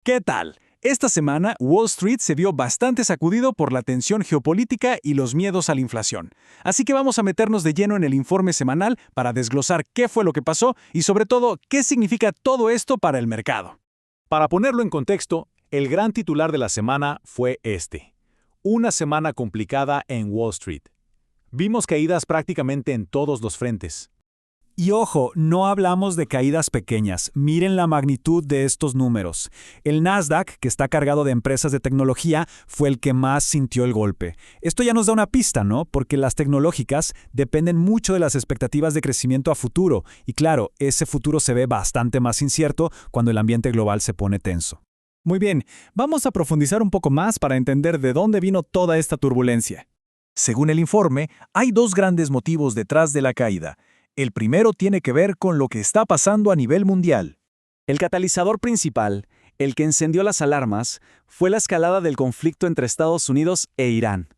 ¿Qué tal? Esta semana, Wall Street se vio bastante sacudido por la tensión geopolítica y los miedos a la inflación. Así que vamos a meternos de lleno en el informe semanal para desglosar qué fue lo que pasó y sobre todo qué significa todo esto para el mercado. Para ponerlo en contexto, el gran titular de la semana fue este. Una semana complicada en Wall Street. Vimos caídas prácticamente en todos los frentes. Y ojo, no hablamos de caídas pequeñas. Miren la magnitud de estos números. El Nasdaq, que está cargado de empresas de tecnología, fue el que más sintió el golpe. Esto ya nos da una pista, ¿no? Porque las tecnológicas dependen mucho de las expectativas de crecimiento a futuro. Y claro, ese futuro se ve bastante más incierto cuando el ambiente global se pone tenso. Muy bien, vamos a profundizar un poco más para entender de dónde vino toda esta turbulencia. Según el informe, hay dos grandes motivos detrás de la caída. El primero tiene que ver con lo que está pasando a nivel mundial. El catalizador principal, el que encendió las alarmas, fue la escalada del conflicto entre Estados Unidos e Irán.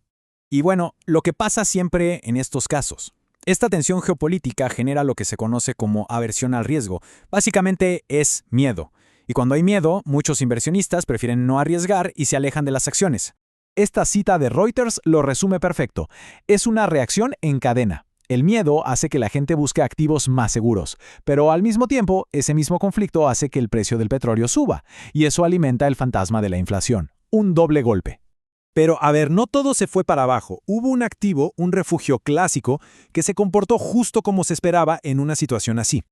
Y bueno, lo que pasa siempre en estos casos. Esta tensión geopolítica genera lo que se conoce como aversión al riesgo. Básicamente es miedo. Y cuando hay miedo, muchos inversionistas prefieren no arriesgar y se alejan de las acciones. Esta cita de Reuters lo resume perfecto. Es una reacción en cadena. El miedo hace que la gente busque activos más seguros, pero al mismo tiempo, ese mismo conflicto hace que el precio del petróleo suba, y eso alimenta el fantasma de la inflación. Un doble golpe. Pero a ver, no todo se fue para abajo. Hubo un activo, un refugio clásico, que se comportó justo como se esperaba en una situación así.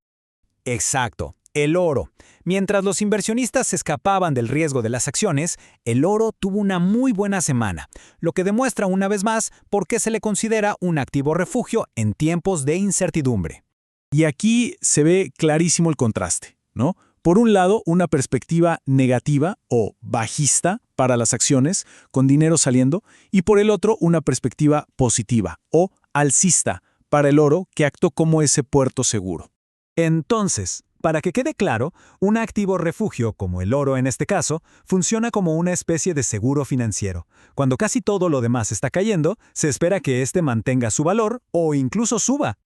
Exacto, el oro. Mientras los inversionistas se escapaban del riesgo de las acciones, el oro tuvo una muy buena semana, lo que demuestra una vez más por qué se le considera un activo refugio en tiempos de incertidumbre. Y aquí se ve clarísimo el contraste, ¿no? Por un lado, una perspectiva negativa o bajista para las acciones, con dinero saliendo, y por el otro, una perspectiva positiva o alcista para el oro, que actuó como ese puerto seguro. Entonces, para que quede claro, un activo refugio, como el oro en este caso, funciona como una especie de seguro financiero. Cuando casi todo lo demás está cayendo, se espera que éste mantenga su valor o incluso suba.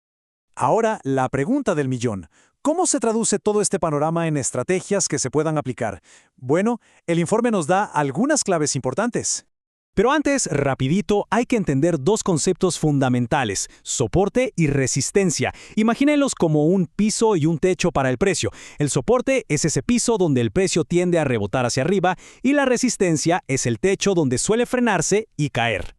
Ahora, la pregunta del millón. ¿Cómo se traduce todo este panorama en estrategias que se puedan aplicar? Bueno, el informe nos da algunas claves importantes. Pero antes, rapidito, hay que entender dos conceptos fundamentales, soporte y resistencia. Imagínenlos como un piso y un techo para el precio. El soporte es ese piso donde el precio tiende a rebotar hacia arriba y la resistencia es el techo donde suele frenarse y caer.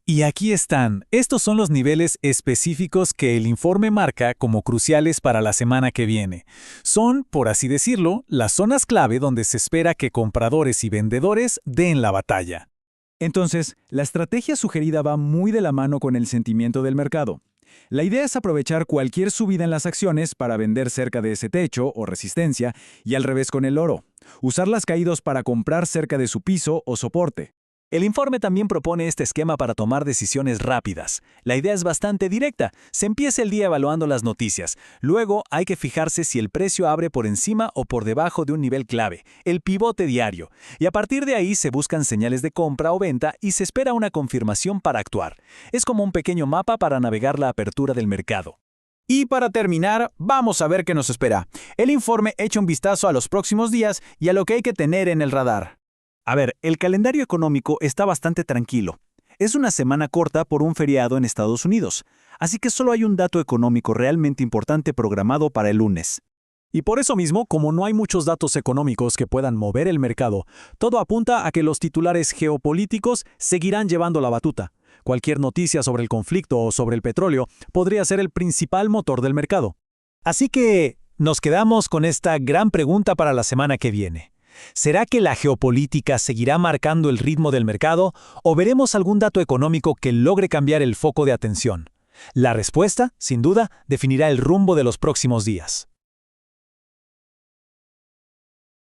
Y aquí están. Estos son los niveles específicos que el informe marca como cruciales para la semana que viene. Son, por así decirlo, las zonas clave donde se espera que compradores y vendedores den la batalla. Entonces, la estrategia sugerida va muy de la mano con el sentimiento del mercado. La idea es aprovechar cualquier subida en las acciones para vender cerca de ese techo o resistencia y al revés con el oro. Usar las caídas para comprar cerca de su piso o soporte. El informe también propone este esquema para tomar decisiones rápidas. La idea es bastante directa. Se empieza el día evaluando las noticias. Luego hay que fijarse si el precio abre por encima o por debajo de un nivel clave, el pivote diario. Y a partir de ahí se buscan señales de compra o venta y se espera una confirmación para actuar. Es como un pequeño mapa para navegar la apertura del mercado. Y para terminar, vamos a ver qué nos espera. El informe echa un vistazo a los próximos días y a lo que hay que tener en el radar. A ver, el calendario económico está bastante tranquilo. Es una semana corta por un feriado en Estados Unidos, así que solo hay un dato económico realmente importante programado para el lunes. Y por eso mismo, como no hay muchos datos económicos que puedan mover el mercado, todo apunta a que los titulares geopolíticos seguirán llevando la batuta. Cualquier noticia sobre el conflicto o sobre el petróleo podría ser el principal motor del mercado. Así que nos quedamos con esta gran pregunta para la semana que viene. ¿Será que la geopolítica seguirá marcando el ritmo del mercado o veremos algún dato económico que logre cambiar el foco de atención? La respuesta, sin duda, definirá el rumbo de los próximos días.